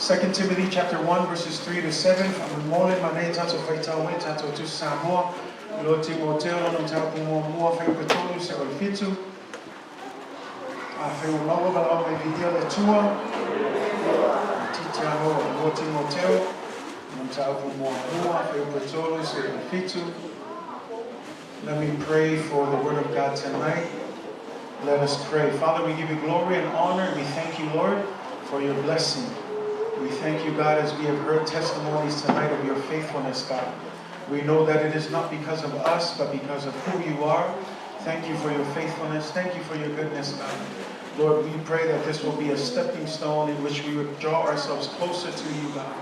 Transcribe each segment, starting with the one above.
2 Timoteo chapter 1 verses 3 to 7. Famamole mane tato faitawe tato tu Samoa. Lo Timoteo no Taumua feu petolu se olfitu. Feu mago balao me video le tua. Titiamo lo Timoteo no Taumua feu petolu se olfitu. Let me pray for the word of God tonight. Let us pray. Father, we give you glory and honor. We thank you, Lord, for your blessing. We thank you, God, as we have heard testimonies tonight of your faithfulness, God. We know that it is not because of us, but because of who you are. Thank you for your faithfulness. Thank you for your goodness, God. Lord, we pray that this will be a stepping stone in which we would draw ourselves closer to you, God.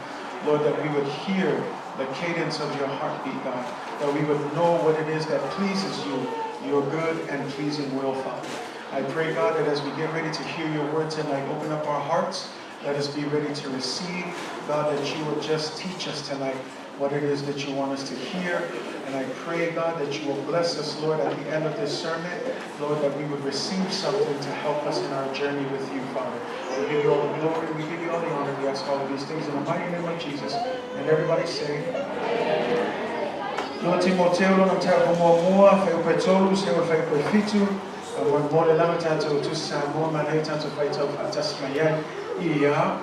Lord, that we would hear the cadence of your heartbeat, God. That we would know what it is that pleases you, your good and pleasing will, Father. I pray, God, that as we get ready to hear your word tonight, open up our hearts. Let us be ready to receive. God, that you will just teach us tonight what it is that you want us to hear. And I pray, God, that you will bless us, Lord, at the end of this sermon. Lord, that we would receive something to help us in our journey with you, Father. We give you all the glory. We give you all the honor. We ask all of these things in the mighty name of Jesus. And everybody say, Lo Timoteo no Taumua feu petolu se olfitu. When more than lama tato to Samoa mane tato faito fatasmayan iya.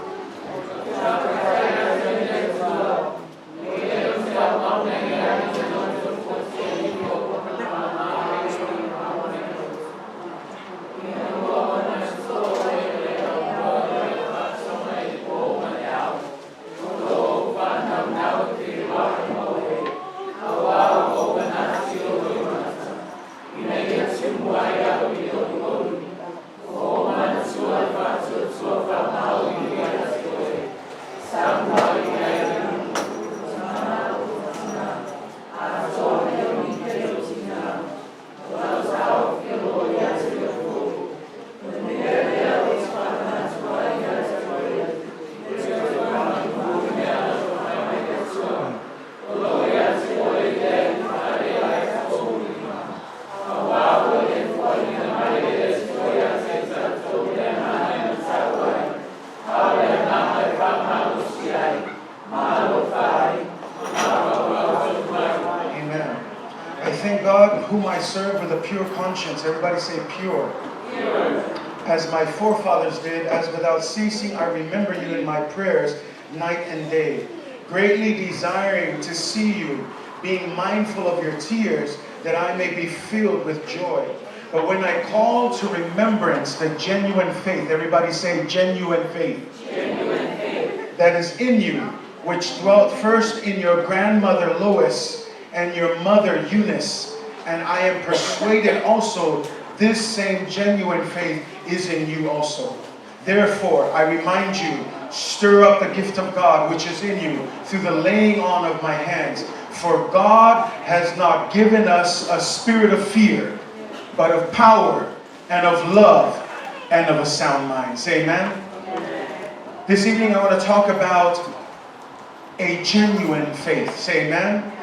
Everybody say pure. Pure. As my forefathers did, as without ceasing I remember you in my prayers night and day, greatly desiring to see you, being mindful of your tears, that I may be filled with joy. But when I call to remembrance the genuine faith, everybody say genuine faith, genuine faith, that is in you, which dwelt first in your grandmother Lois and your mother Eunice, and I am persuaded also this same genuine faith is in you also. Therefore, I remind you, stir up the gift of God which is in you through the laying on of my hands. For God has not given us a spirit of fear, but of power and of love and of a sound mind. Say amen. This evening I want to talk about a genuine faith. Say amen.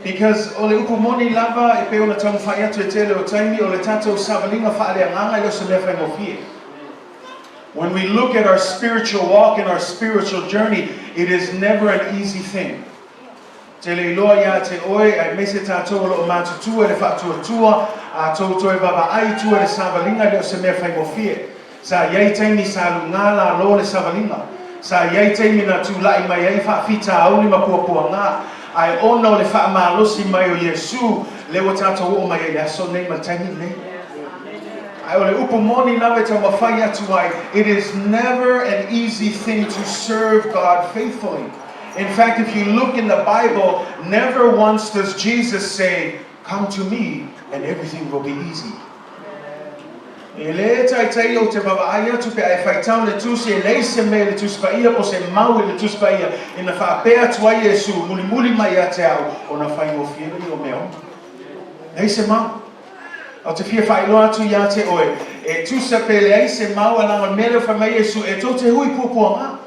Because ole upumoni lava e pe ona tau faya to tele o taimi ole tato savalinga fa ale nganga yo se lefa ngofie. When we look at our spiritual walk and our spiritual journey, it is never an easy thing. Tele loya te oi ai mese tato lo matu tu ele fa tu tua a to to e baba ai tu ele savalinga yo se lefa ngofie. Sa yai taimi sa lungala lo le savalinga. Sa yai taimi na tu lai mai ai fa fita au ni mapua nga. I ono le fa malosi mai o Yesu le watato o mai ya so nei matangi nei. I ole upumoni lave to mafaya tuai. It is never an easy thing to serve God faithfully. In fact, if you look in the Bible, never once does Jesus say, "Come to me and everything will be easy." Ele tai o te baba aya tu pe ai faitau le tu se le se me le tu spaia po se mau le tu spaia ina fa pe atu ai Yesu muli mai ate au ona fai mo fie ni o meo nei se mau o te fie fai lo atu ia te oe e tu se pe le ai se mau ana o mele fa mai Yesu e to te hui pupuanga.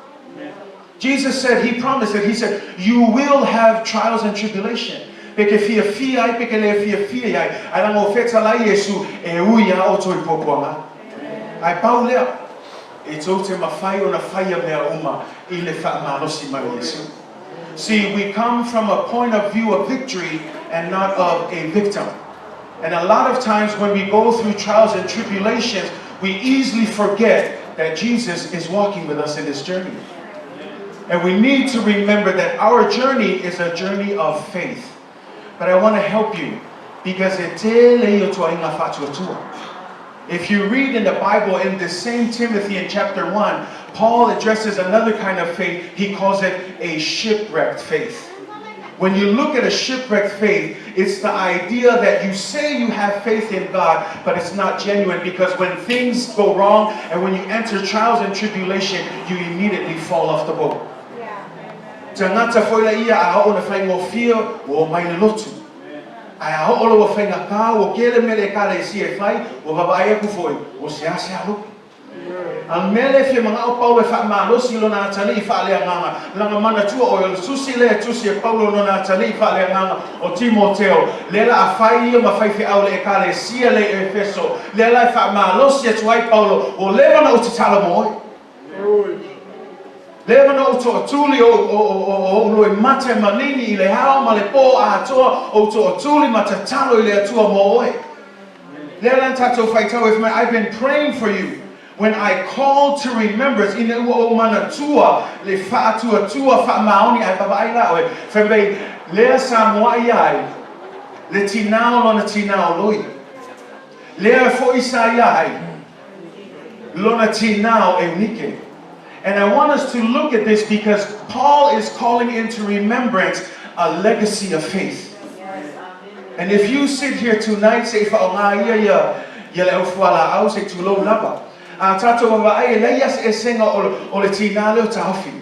Jesus said, he promised that, he said, you will have trials and tribulation. Peke fia ai peke le fia ai. Ai lango feta la Yesu e uia o toi popoanga. Ai pau lea. E tō te mawhai o na whaia mea uma I le whaamalosi mai Yesu. See, we come from a point of view of victory and not of a victim. And a lot of times when we go through trials and tribulations, we easily forget that Jesus is walking with us in this journey. And we need to remember that our journey is a journey of faith. But I want to help you because if you read in the Bible in the same Timothy in chapter 1, Paul addresses another kind of faith. He calls it a shipwrecked faith. When you look at a shipwrecked faith, it's the idea that you say you have faith in God, but it's not genuine because when things go wrong and when you enter trials and tribulation, you immediately fall off the boat. Amele fi mga Paulo fa malosi lo na tali fa le nganga langa mana tu o susi le tusi Paulo no na tali fa le nganga o Timoteo lela afai ma fai fi au le kale sia le Efeso lela fa malosi tu ai Paulo o leva na utitala mo leva na uto tuli o lo mate malini le hao ma le po a toa o to tuli mate talo le tua mo oi lela tato fai tau with me. I've been praying for you. When I call to remembrance, in the mana tua le fa tua fa maoni ai baba ai la oi fembe le Samoa ai le tinao lona tinao loi le fo Isaiah ai lona tinao e nike. And I want us to look at this because Paul is calling into remembrance a legacy of faith. And if you sit here tonight say fa nga ya le fala au se tulo laba tato wa ai leias e senga o le tina le tafi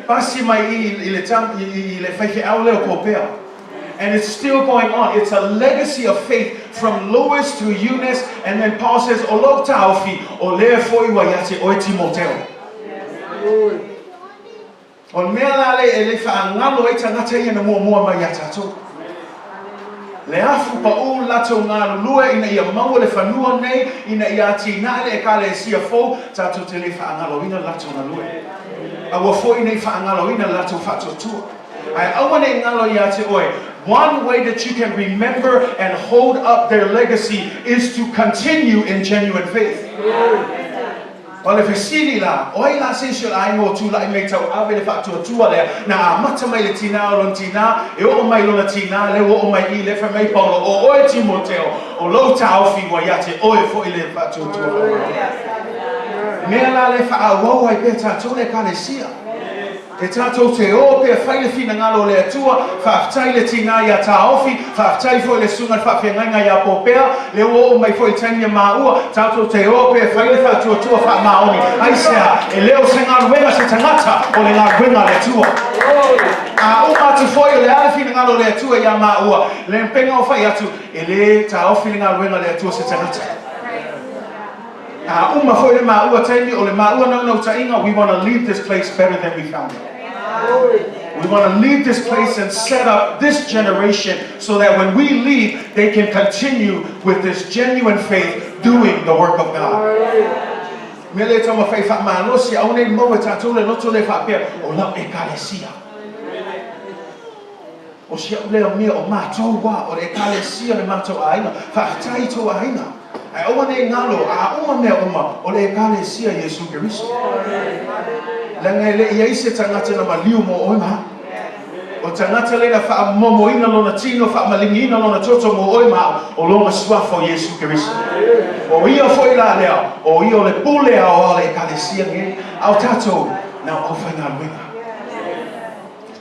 pasi mai I le tam I le fai au le kopea. And it's still going on. It's a legacy of faith from Lois to Eunice, and then Paul says o lo tafi o le foi wa yate o Timoteo o mela le ele fa ngalo e tangata ina mo mai yatato le afu pa o lato ngalo lua ina ia mau le fanua nei ina ia tina le kale sia fo tato te le fa ngalo ina lato na lua awa fo ina fa ngalo ina lato fato tu ai awane ngalo ia te oe. One way that you can remember and hold up their legacy is to continue in genuine faith. Wale fesini la, oi la sesio la ingo tu la imeta ave le fatto tua le na mata mai le tina o tina e o mai lo tina le o mai I le fa mai Paulo o Timoteo o lo taufi wa yate o fo ile fatto tua. Me la le fa o ai peta tu le kalesia. E tato te o pe fai le fina ngalo le atua fa ftai le tina ia taofi fa ftai fo le sunga fa fenga ia popea le o mai fo tania maua tato te o pe fai le fa tua fa maoni aisa e leo senga wenga se tangata o le la wenga le tua a uma tu fo le ala fina ngalo le atua ia maua le penga o fai atu e le taofi ngalo wenga le atua se tangata uma fo le maua tani o le maua no tainga. We want to leave this place better than we found it. We want to leave this place and set up this generation so that when we leave, they can continue with this genuine faith doing the work of God. Mele tama fai fa malosi au nei mo tatou le loto le fa pe o la ekalesia. O sia le me o matou wa o ekalesia le matou aina fa tai to aina. Ai o nei ngalo a uma me uma o le ekalesia Yesu Kristo. La ngele ia ise tangata na maliu mo oima. O tangata le na fa momo ina lona tino fa malingina lona toto mo oima o lona swafo Yesu Kristo. O ia foi la lea o ia le pule o le ekalesia nge au tato na o fa na winga.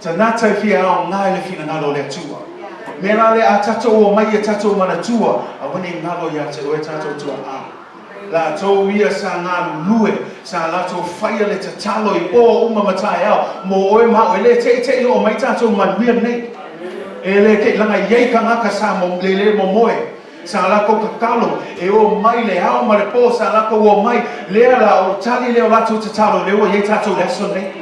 Tanata fia o ngai le fina ngalo le tua. Mera le a tato o mai e tato mana tua a wani ngalo ya te o e tato tua a. La tau ia sa ngā lue, sa la tau whaia le te talo I o uma matai au, mo oe mau e le te o mai tātou manuia nei. E le ke langa iei ka ngaka sa mo le mo moe, sa la ko kakalo, e o mai le hao ma le po, sa la ko o mai, lea la o tali leo latu te talo, leo iei tātou leso nei.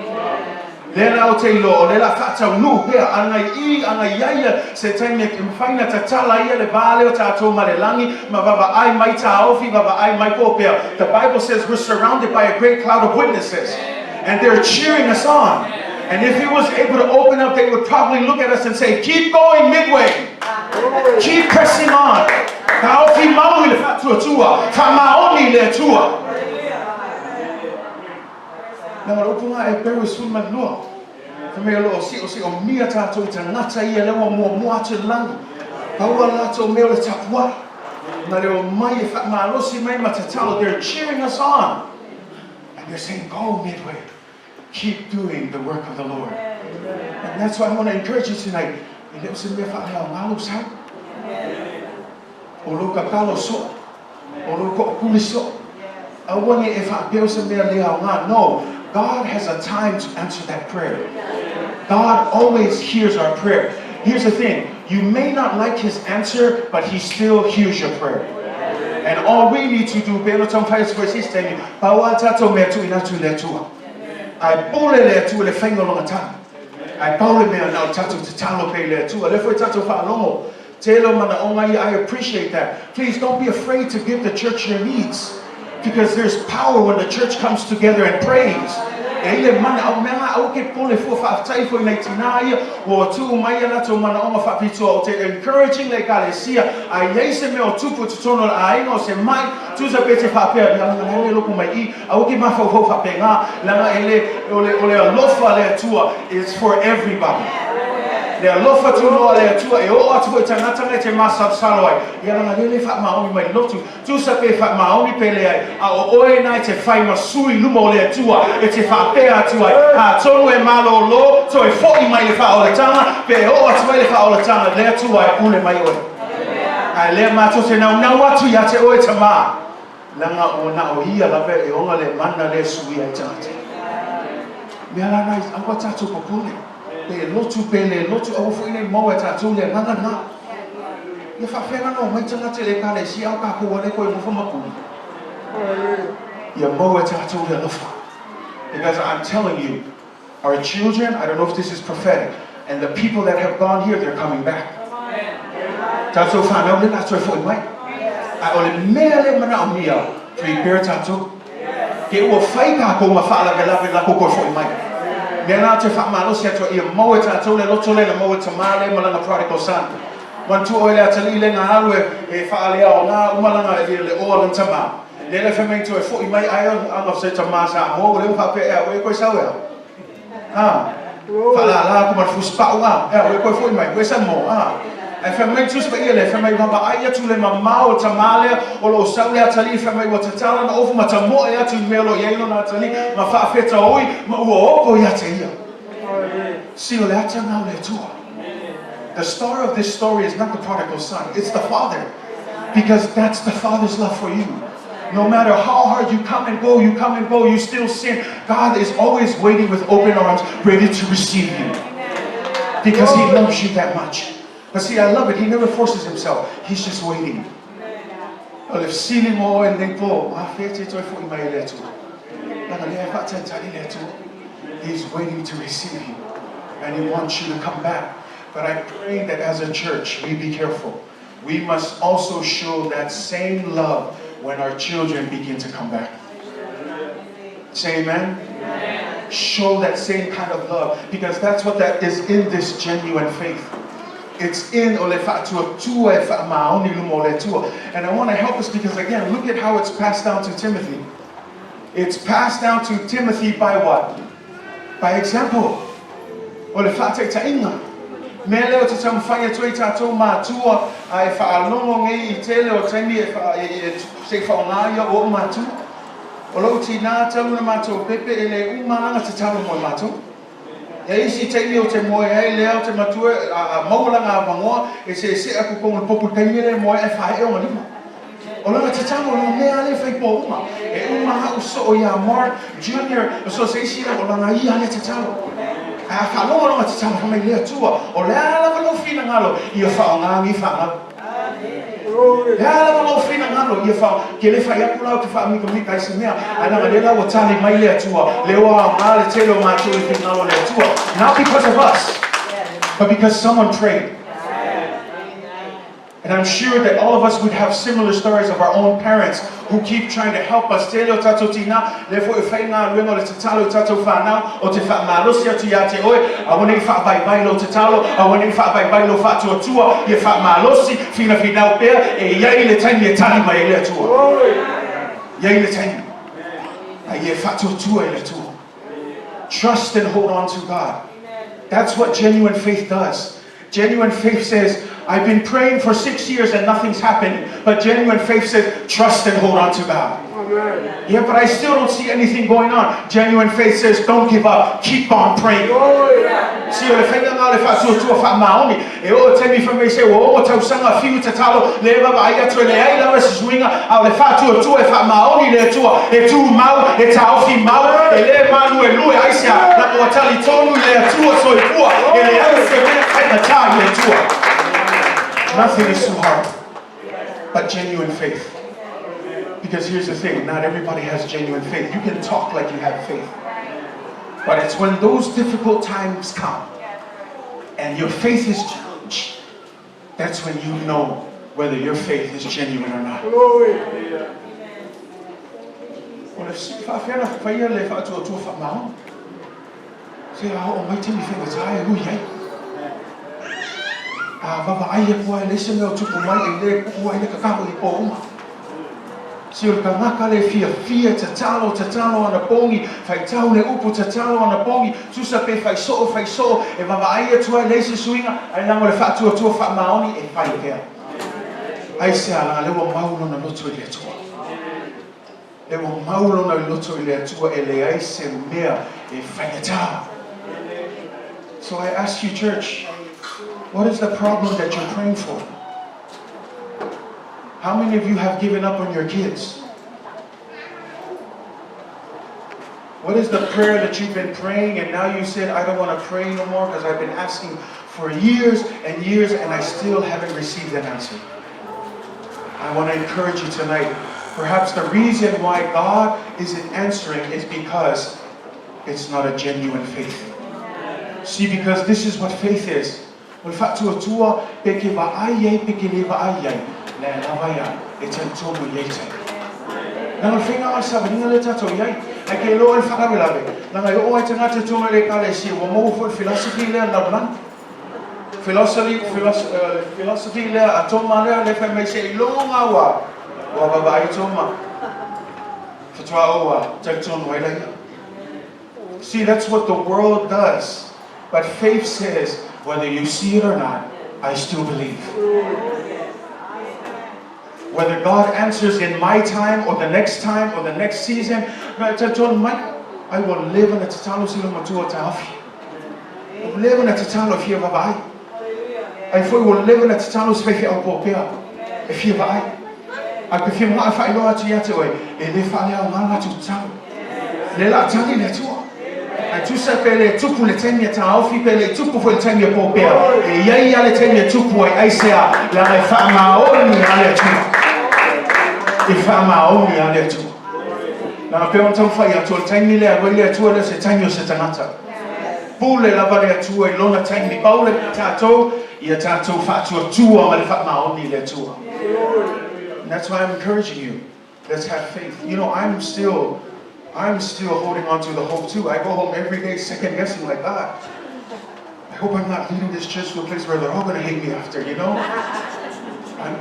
Lela o te ilo, lela whātau nu pia, angai iaia, se taimia ki mwhaina ta tala ia le vāleo tātou ma le langi, ma vava ai mai tā ofi, vava ai mai ko pia. The Bible says we're surrounded by a great cloud of witnesses, and they're cheering us on. And if he was able to open up, they would probably look at us and say, keep going, Midway. Keep pressing on. Ka ofi maui le whātua tua, ka maoni le tua. Nā ropunga e peru sun manua. Ka mea lo si o mia tātou ta ngata ia lewa mua te langi. Paua lātou mea le tapua. Nā leo mai e whakmalosi mai matatalo. They're cheering us on. And they're saying, go Midway. Keep doing the work of the Lord. And that's why I want to encourage you tonight. I leo se mea whakahea ngalo sa. O lo ka kalo so. O lo ko kuli so. Awangi e whakapeo se mea lea ngā. No. God has a time to answer that prayer. God always hears our prayer. Here's the thing. You may not like his answer, but he still hears your prayer. And all we need to do, I pole le tu le whainga longa tana. I pole mea nau tatu te talo pei le tu. Le fwoi tatu whaalongo. Te lo mana o ngai, I appreciate that. Please don't be afraid to give the church your needs. Because there's power when the church comes together and prays. Ele mana au mea au ke pole fo whaatai fo nei tinaia o tu mai ala to mana o mawhapito o te encouraging le kalesia a yeise me o tupu tutono a ingo se mai tu sa pete whapea ia langa hele loko mai I au ke mawhau hau whapenga langa ele ole alofa le tua is for everybody. Le alofa tu noa le tua e o atu e tangata te masa saloi ia langa hele whamaoni mai lotu tu sa pe whamaoni pele ai a o oe nai te whaima sui lumo le tua e te whapea atu ai a tonu e malo lo to e fōi mai le whaoletanga pe o atu mai le whaoletanga le tua e pule mai oe a le mato te nau atu ia te oe tama langa o na o hia lawe e onga le mana le sui ai tangata mea lana i awa tatu popule pe lotu au fo ine mo e tatu le nganga na ia whawhenga no mai tangata le kale si au ka kua le koe mo whamakuni ia mo e tatu le lofa. Because I'm telling you, our children, I don't know if this is prophetic, and the people that have gone here, they're coming back. Tatu whanau le tatu e fo i mai a ole mea le mana o mia prepare tatu ke ua whai ka ko ma whaala ke lawe la koko fo i mai mea nā te whamalo si atua ia mau e tatu le loto le na mau e tamale malanga prodigal son wantu o ele atali le ngā alu e whaalea o ngā umalanga e le oa lan tama le le whamei tu e fo i mai ai anga se tamasa mo le uhape ea ue koe sau ea whaala la kumat fuspau ea ue koe fo i mai ue sa mo ai whamei tu spa ia le whamei wamba ai atu le mamao tamale o lo sau le atali whamei wa tatala na ofu ma tamoa e atu I melo i eino na atali ma whaafeta oi ma ua opo I ate ia si o le ata ngau le tua. The star of this story is not the prodigal son, it's the father, because that's the father's love for you. No matter how hard you come and go, you still sin. God is always waiting with open arms, ready to receive you. Because he loves you that much. But see, I love it. He never forces himself. He's just waiting. Well, if sili mo and they go, he's waiting to receive you. And he wants you to come back. But I pray that as a church, we be careful. We must also show that same love when our children begin to come back. Say amen? Amen. Show that same kind of love, because that's what that is in this genuine faith. It's in ole fa'atua tua e fa'amaoni lumo le tua. And I want to help us because, again, look at how it's passed down to Timothy. It's passed down to Timothy by what? By example. Ole fa'ate ta'inga. Me leo te tamu whaia tui tātou mātua ai whaalongo ngei I tele o taimi e se whaongaia o mātua. O lau ti nā talu na mātua pepe e le umaanga te talu mo mātua. E isi taimi o te moe hei leo te matua a maulanga a wangoa e se aku konga popu taimi le moe e whae o ngalima. O lau te tamu o lau mea le whai po uma. E umaha uso o ia Mark Junior so se isi o langa ia le te talu. A whalonga longa te tamu whamei lea tua. O lea lava lo whina ngalo I o whaongangi whanga. Hala malo fina ngalo ye fa ke le fa ya kula ke fa mi ko mi kai semea ana le la wotani mai le tua le wa ma le telo ma tu le ngalo le tua not because of us but because someone prayed. And I'm sure that all of us would have similar stories of our own parents who keep trying to help us. Telo tato tina le fo fe nga luengo le tatalo tato fa na o te fa malo sia tu ya te oi a woni fa bai lo tatalo a woni fa bai lo fa tu tua ye fa malo si fina fina pe e ya ile tani tani mai le tua ya ile tani a ye fa tu tua ile tua. Trust and hold on to God. That's what genuine faith does. Genuine faith says, I've been praying for 6 years and nothing's happened. But genuine faith says, trust and hold on to God. Amen. Yeah, but I still don't see anything going on. Genuine faith says, don't give up. Keep on praying. See, le fenga nga le fa tu fa maoni. E o temi fa me se o tau sanga fiu te talo le ba ai atu le ai la se swinga a le fa tu e fa maoni le tu e tu mau e tau fi mau e le manu e lui ai sia la o tali tonu le tu so e pu e le ai se me ai na ta le tu. Nothing is too hard but genuine faith. Because here's the thing, not everybody has genuine faith. You can talk like you have faith. But it's when those difficult times come and your faith is challenged, that's when you know whether your faith is genuine or not. Well, if Baba ai po ai lese me o tupu mai e le ku ai le kakao I po uma. Si o kangaka le fia te talo ana pongi, fai tau le upu te talo ana pongi, susa pe fai so e baba ai tu ai lese suinga, ai lango le fatu tu fa maoni e fai kea. Ai se ala le wa maulo na loto le tua. Le wa maulo na loto le tua e le ai se mea e fai ta. So I ask you, church, what is the problem that you're praying for? How many of you have given up on your kids? What is the prayer that you've been praying and now you said, I don't want to pray no more because I've been asking for years and years and I still haven't received an answer? I want to encourage you tonight. Perhaps the reason why God isn't answering is because it's not a genuine faith. See, because this is what faith is. Well, fatu tua peke va ai peke le va ai le lavaya e te tomu yete. Na no finga o sa vinga le tato yai. Ai ke lo el fara velave. Na ngai o ai te ngate tomu le kale si o mo fo philosophy le na blan. Philosophy le atoma le fa me se longa wa. Wa baba ai toma. Fatwa o te tomu le. See, that's what the world does. But faith says, whether you see it or not, I still believe. Whether God answers in my time or the next season, I will live in a tatalo silo matua tafi. Live in a tatalo if you have a I will live in a tatalo space of popea if you have I could feel my fight lower to yataway, and if I am not to tell. Lela tani netua. Tu sapele tupu le tenya taufi pele tupu fo le tenya popea e yai ale tenya tupu ai sea la fa maoni ale tu e fa maoni ale tu na pe on tan fa ya to tenya le agole tu le se tenya se tanata pule la vale tu e lona tenya paule tato ia tato fa tu ama le fa maoni le tu. And that's why I'm encouraging you, let's have faith. You know, I'm still holding on to the hope too. I go home every day second guessing like, God, I hope I'm not leading this church to a place where they're all going to hate me after, you know?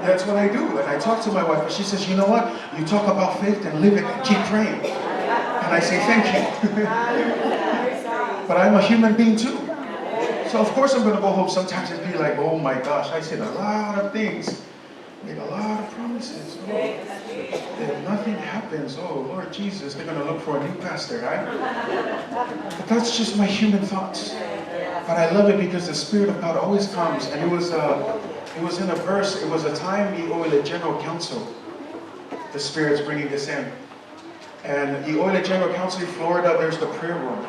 That's what I do. And I talk to my wife and she says, you know what? You talk about faith and live it and keep praying. And I say, thank you. But I'm a human being too. So of course I'm going to go home sometimes and be like, oh my gosh, I said a lot of things. Made a lot of promises. Oh, if nothing happens, oh Lord Jesus, they're going to look for a new pastor, right? But that's just my human thoughts. But I love it because the Spirit of God always comes. And it was in a verse. It was a time the General Council. The Spirit's bringing this in. And the General Council in Florida, there's the prayer room.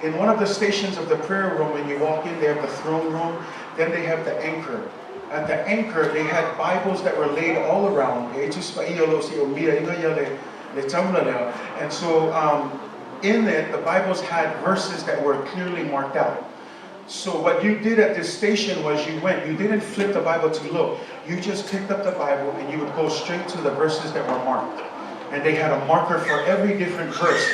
In one of the stations of the prayer room, when you walk in, they have the throne room. Then they have the anchor. at the anchor, they had Bibles that were laid all around. And so in it, the Bibles had verses that were clearly marked out. So what you did at this station was you didn't flip the Bible to look. You just picked up the Bible and you would go straight to the verses that were marked. And they had a marker for every different verse.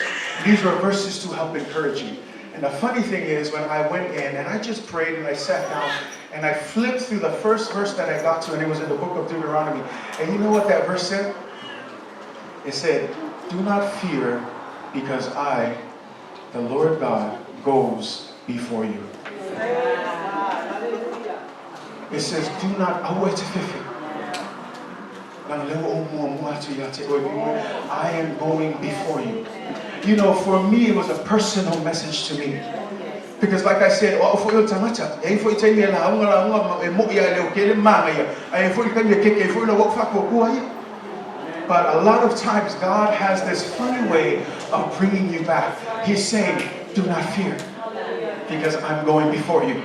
These were verses to help encourage you. And the funny thing is, when I went in and I just prayed and I sat down and I flipped through the first verse that I got to, and it was in the book of Deuteronomy. And you know what that verse said? It said, "Do not fear, because I, the Lord God, goes before you." It says, "Do not." I am going before you. You know, for me, it was a personal message to me. Because like I said, but a lot of times God has this funny way of bringing you back. He's saying, do not fear, because I'm going before you.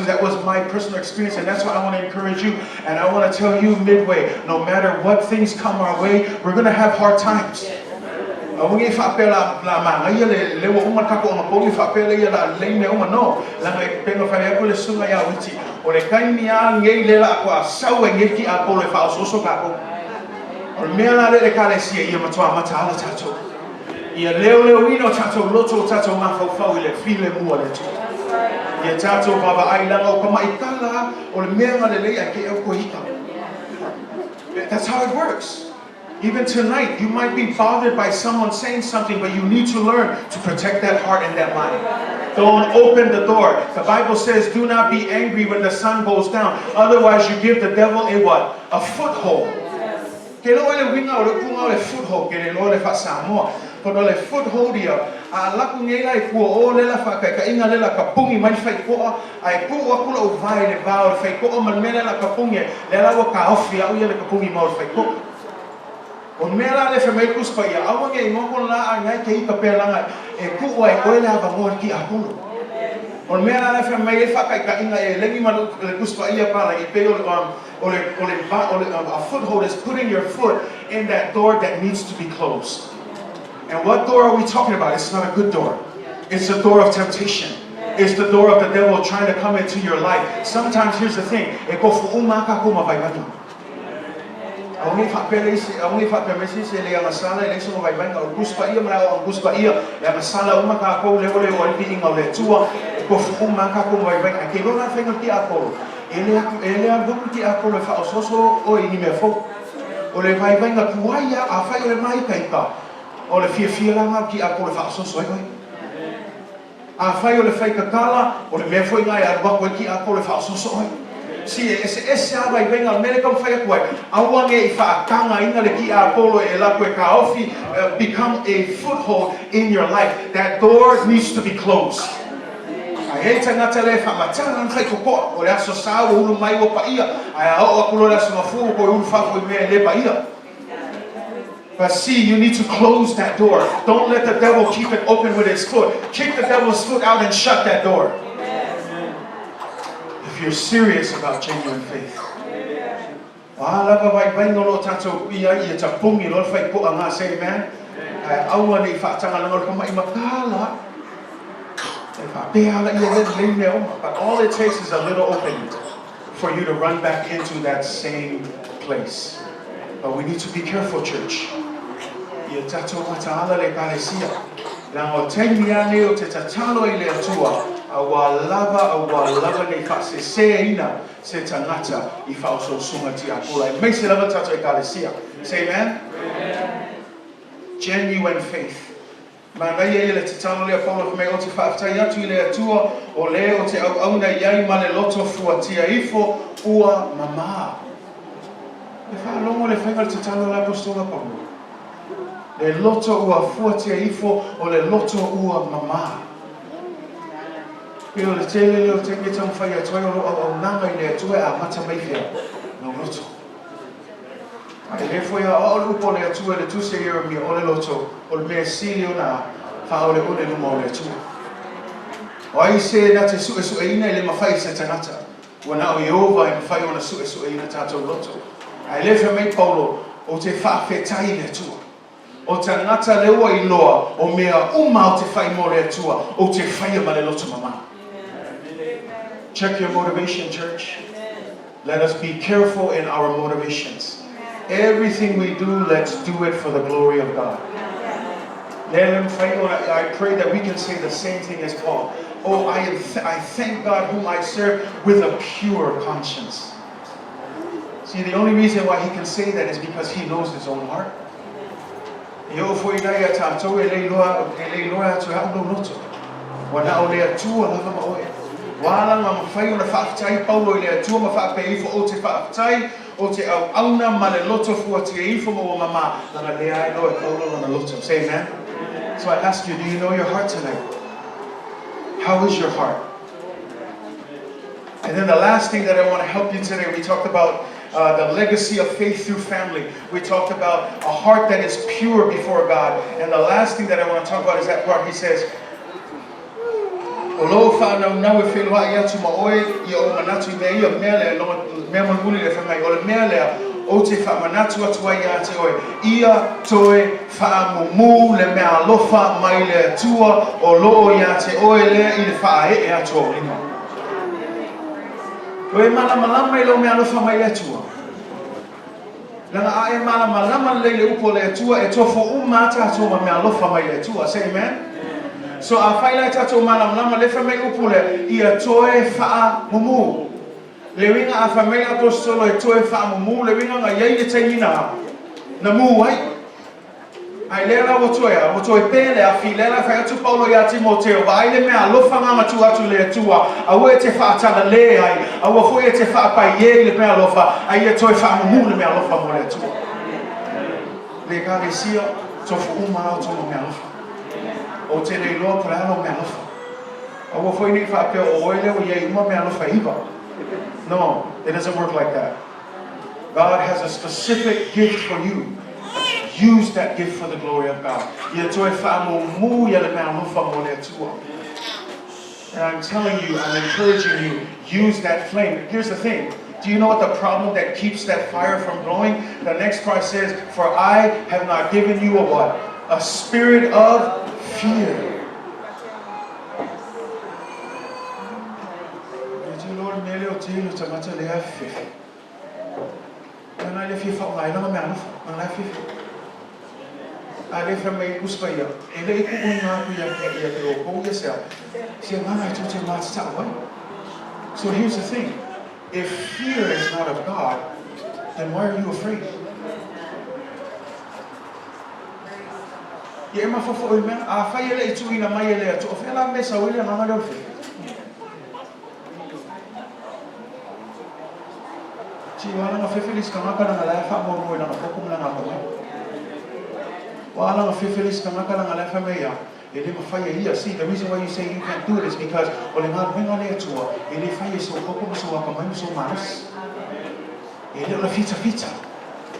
That was my personal experience, and that's why I want to encourage you, and I want to tell you, Midway, no matter what things come our way, we're going to have hard times. That's how it works. Even tonight, you might be bothered by someone saying something, but you need to learn to protect that heart and that mind. Don't open the door. The Bible says, do not be angry when the sun goes down. Otherwise, you give the devil a what? A foothold. Foothold here. A foothold is putting your foot in that door that needs to be closed. And what door are we talking about? It's not a good door. It's the door of temptation. It's the door of the devil trying to come into your life. Sometimes, here's the thing. See, become a foothold in your life. That door needs to be closed. But see, you need to close that door. Don't let the devil keep it open with his foot. Kick the devil's foot out and shut that door. If you're serious about genuine faith. Say, man, but all it takes is a little opening for you to run back into that same place. But we need to be careful, church. Say amen. Genuine faith. Le loto ua fuatia ifo o le loto ua mama. Pio le tele leo tenge tam whaia toi o nanga i le tue a mata maifia no loto. Ele foi a olu pole atu ele tu se yo mi ole loto ol me silio na fa ole ole no mo le tu. O ai se na te su e ina le mafai se tanata. Wana o Yehova e mafai ona su e ina tato loto. Ai le fe mai Paulo o te fa fetai le tu. O tangata le o iloa o mea uma o te fai mo le tua o te fai ma le loto mama. Check your motivation, church. Let us be careful in our motivations. Everything we do, let's do it for the glory of God. I pray that we can say the same thing as Paul. Oh, I thank God whom I serve with a pure conscience. See, the only reason why he can say that is because he knows his own heart. Wala ma fai ona whaafitai Paulo ile atua ma whaapei fo o te whaafitai o te au auna ma le loto fua te ifo mo mama lana le ai loa Paulo na loto. Say amen. So I ask you, do you know your heart tonight? How is your heart? And then the last thing that I want to help you today, we talked about the legacy of faith through family. We talked about a heart that is pure before God. And the last thing that I want to talk about is that part he says, Olo fa na na we feel wa ya tu ma oi ya o manatu me ya mele no me mo nguli le fa mai o mele o te fa manatu atu ya te oi ia toe fa mu le me alofa mai le tua o lo ya te oi le I le fa e atu lima o mana malama lo me alofa mai le tua lana a mana malama le upo le tua e tofo umata to me alofa mai le tua. Say amen. So a faila tato malam lama le famei upule ia toe faa mumu. Le winga a famei apostolo e toe faa mumu le winga nga yai le tainina na mu ai. Ai lera o toe pele a filela fa atu Paulo ya Timoteo ba ai le mea lofa nga matu atu le tua a we te faa tala le ai a wa foi te faa pa ye le mea lofa ai e toe faa mumu le mea lofa mo le tua. Le karesia tofu uma atu le mea lofa. O te rei loa kura alo me alofa. O wa foi ni whape o oile o yei uma me alofa iwa. No, it doesn't work like that. God has a specific gift for you. Use that gift for the glory of God. Ia toi whamo mu ia le me alofa mo le tua. And I'm telling you, I'm encouraging you, use that flame. Here's the thing. Do you know what the problem that keeps that fire from glowing? The next part says, for I have not given you a what? A spirit of fear. Lord, mele o tilo tamata le afi. Ana le fifa ngai na me ana, ana fifa. Ale fra me kuspaya. Ele ku una ku ya ke o ko yesa. Si mana tu te mata wa. So here's the thing. If fear is not of God, then why are you afraid? Ye ma fofo o me a fa ele tu ina mai ele tu ofela me sa wile na ngado fe. Ti wala na fefelis kama kana la fa mo mo na ko kumla na ko. Wala na fefelis kama kana la fa me ya. Ele ma fa ia see the reason why you say you can't do it is because ole ma venga le tu ele fa ia so ko ko so wa kama so manos. Ele la fita.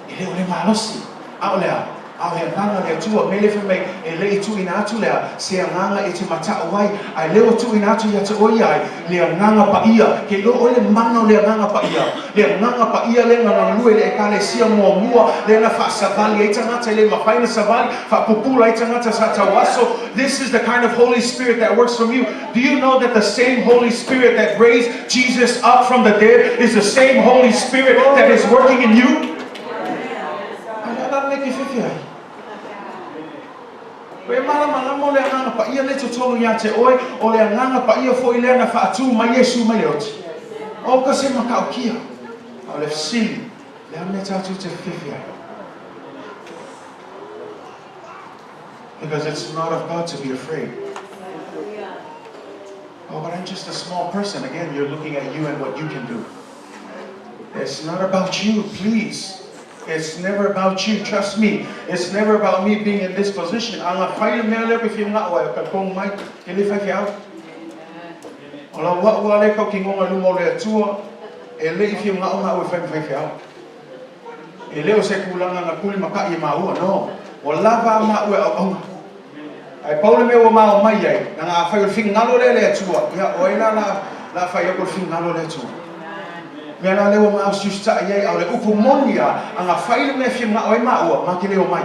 Ele ole malosi. Aolea au he nganga le tua mele fe mai e le tu ina atu lea se nganga e te mata wai ai le tu ina atu ya te oi ai le nganga pa ia ke lo ole mano le nganga pa ia le nganga lue le kale sia mua le na fa savali e tanga le ma faina savali fa popula e tanga sa tawaso. This is the kind of Holy Spirit that works from you. Do you know that the same Holy Spirit that raised Jesus up from the dead is the same Holy Spirit that is working in you? Pe mala mo le nganga pa ia le totolo ya te oi o le nganga pa ia foi le na fa atu ma Yesu ma le oti o ka se makau kia o le sili le ame tatu te fifia because it's not of God to be afraid. Oh, but I'm just a small person. Again, you're looking at you and what you can do. It's not about you, please. It's never about you, trust me. It's never about me being in this position. I'm not fighting me if you're not well. Can Mike, can you fight out? Ola what will I cooking on a lumo le tua? Ele if you're not with fight out. E leo se kulanga na kuli maka I maua no. O lava maua au. Ai paule me o mau mai ai. Na fai o fingalo le tua. Ya o ina la fai o fingalo le tua. Me na leo mau susta ai au le upu monia anga fai me finga o maua ma ke leo mai.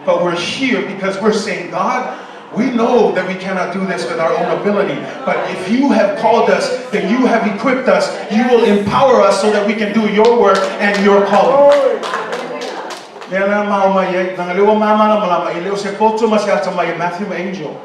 But we're here because we're saying, God, we know that we cannot do this with our own ability. But if you have called us, then you have equipped us. You will empower us so that we can do your work and your calling. Matthew Angel.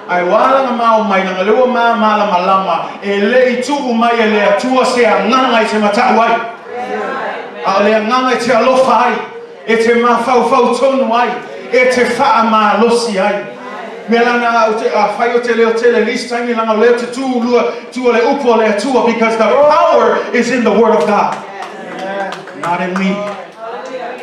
Ai wala nga mau mai nga lewa mala malama ele itu umai ele atua se nganga se mata wai ale nganga te alofa ai e te mafau fau tonu ai e te fa ma losi ai melana o te fai o te list time nga le te tu le upo le atua because the power is in the word of God, not in me.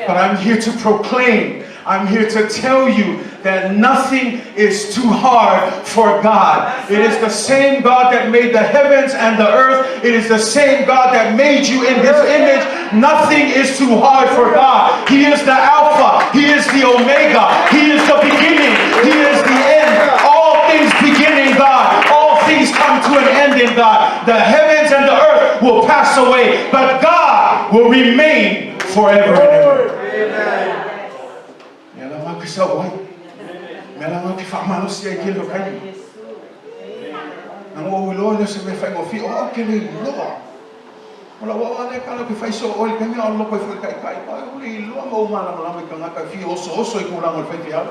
But I'm here to proclaim, I'm here to tell you that nothing is too hard for God. It is the same God that made the heavens and the earth. It is the same God that made you in His image. Nothing is too hard for God. He is the Alpha. He is the Omega. He is the beginning. He is the end. All things begin in God. All things come to an end in God. The heavens and the earth will pass away, but God will remain forever and ever. Amen. Melango ki fa malo si ai kilo kai. Nango ulo le se me fa ngofi o ke le lo. Ola wa le kala ki fa so o ke mi o lo ko fa kai kai. Pa uli lo mo mala mala me kanga ka fi oso i ku la mo fa ti ala.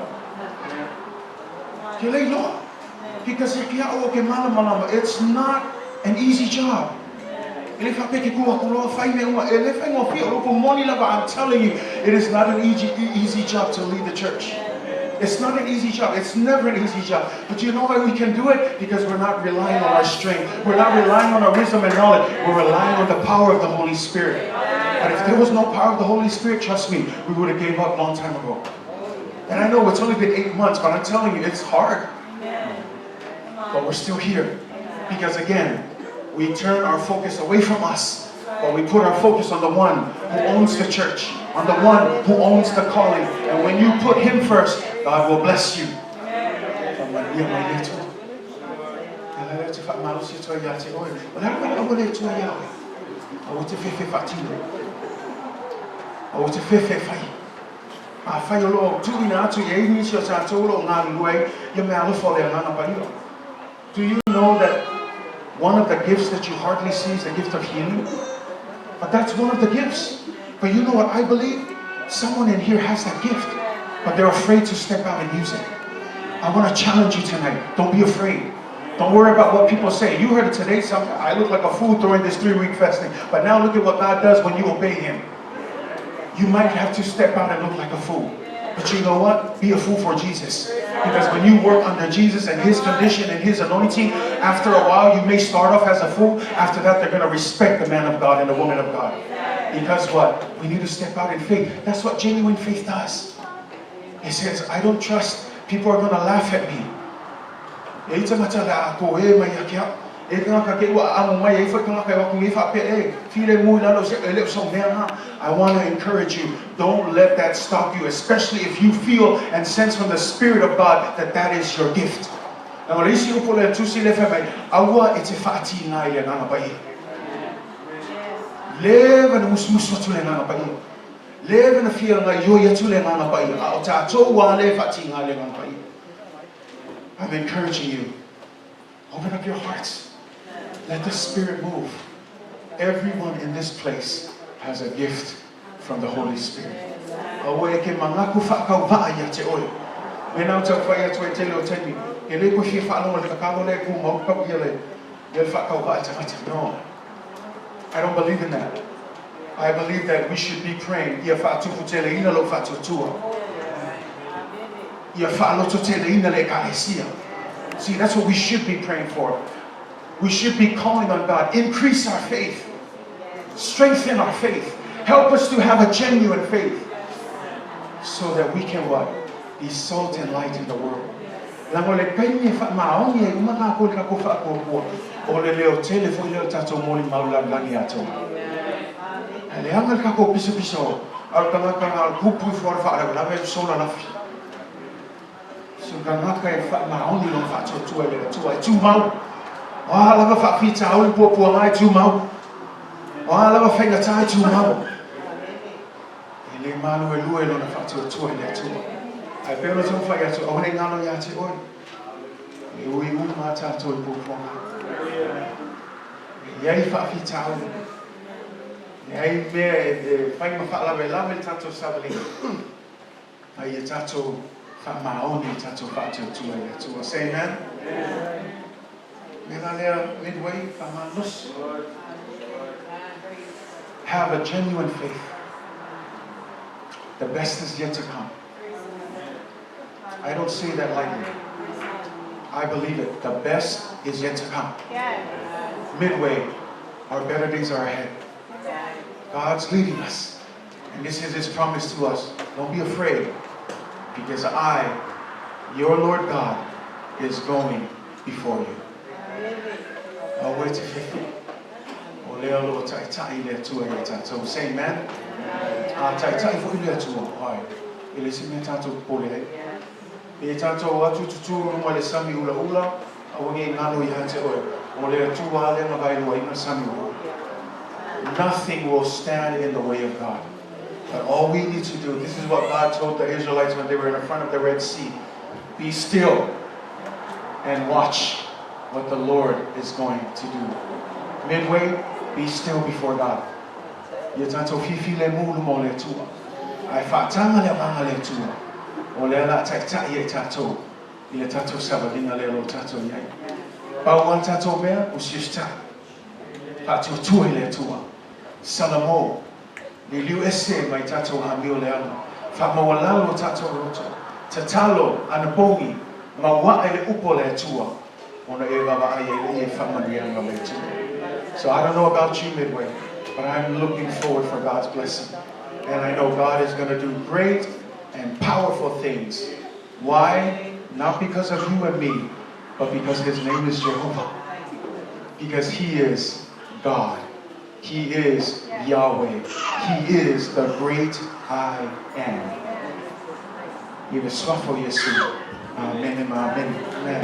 Ke le lo. Because if you o ke mala mala, it's not an easy job. Ele fa pe ke ku ko lo fa me o ele fa ngofi o ko moni la ba. I'm telling you, it is not an easy job to lead the church. It's not an easy job. It's never an easy job. But you know why we can do it? Because we're not relying on our strength. We're not relying on our wisdom and knowledge. We're relying on the power of the Holy Spirit. But if there was no power of the Holy Spirit, trust me, we would have gave up a long time ago. And I know it's only been 8 months, but I'm telling you, it's hard. But we're still here. Because again, we turn our focus away from us, but we put our focus on the one who owns the church, on the one who owns the calling. And when you put Him first, God will bless you. Do you know that one of the gifts that you hardly see is the gift of healing? But that's one of the gifts. But you know what I believe? Someone in here has that gift, but they're afraid to step out and use it. I want to challenge you tonight. Don't be afraid. Don't worry about what people say. You heard it today. I look like a fool during this 3-week fasting. But now look at what God does when you obey Him. You might have to step out and look like a fool. But you know what? Be a fool for Jesus. Because when you work under Jesus and His condition and His anointing, after a while you may start off as a fool. After that, they're going to respect the man of God and the woman of God. Because what? We need to step out in faith. That's what genuine faith does. It says, I don't trust people are going to laugh at me. I want to encourage you, don't let that stop you, especially if you feel and sense from the Spirit of God that that is your gift. Live in the fear I'm encouraging you. Open up your hearts. Let the Spirit move. Everyone in this place has a gift from the Holy Spirit. No, I don't believe in that. I believe that we should be praying. See, that's what we should be praying for. We should be calling on God. Increase our faith. Strengthen our faith. Help us to have a genuine faith. So that we can what? Be salt and light in the world. Lango le penye fa maongi e umaka ko ka ko fa ko ko. O le leo telefone le tato moli maula lani ato. Le angal ka ko piso piso. Al kanga kanga al kupu for fa la ve sola la fi. So kanga ka e fa maongi lo fa to tu ele tu mau. Ah la fa fi ta o po po mai tu mau. Ah la fa nga ta tu mau. Ele malu e lue lo na fa to tu ele tu. Ai pero so fa ya to o ne ngalo ya ti oi. E ui uma ta to po po. E aí fa fi ta o. E aí me fai ma fa la bella me tato sabali. Ai tato fa maoni tato fa to tu ele tu. Say amen. Midway, have a genuine faith. The best is yet to come. I don't say that lightly. I believe it. The best is yet to come. Midway, our better days are ahead. God's leading us. And this is His promise to us. Don't be afraid. Because I, your Lord God, is going before you. Oh, wait to 50. Oh, Leo, Lord, tai le tu e tato. Say amen. Tai for you to oi. Ele se me tato pole. E tato atu tu mo le sami ula. Awangi ngalo ya te oi. O le tu ale na vai lo ina sami ula. Nothing will stand in the way of God. But all we need to do, this is what God told the Israelites when they were in front of the Red Sea. Be still and watch what the Lord is going to do. Midway, be still before God. Yetato fifi le mulu mo le tua. Ai fatanga le manga le tua. O le la taita ye tato. Ile tato sabalinga le lo tato yai. Bawan tato mea usista. Tato tua le tua. Salamo. Li liu ese mai tato hambio le ano. Fa mawalalo tato roto. Tatalo anapongi. Mawa ele upo le tua. So I don't know about you, Midway, but I'm looking forward for God's blessing. And I know God is going to do great and powerful things. Why? Not because of you and me, but because His name is Jehovah. Because He is God. He is Yahweh. He is the great I am. Amen. Amen.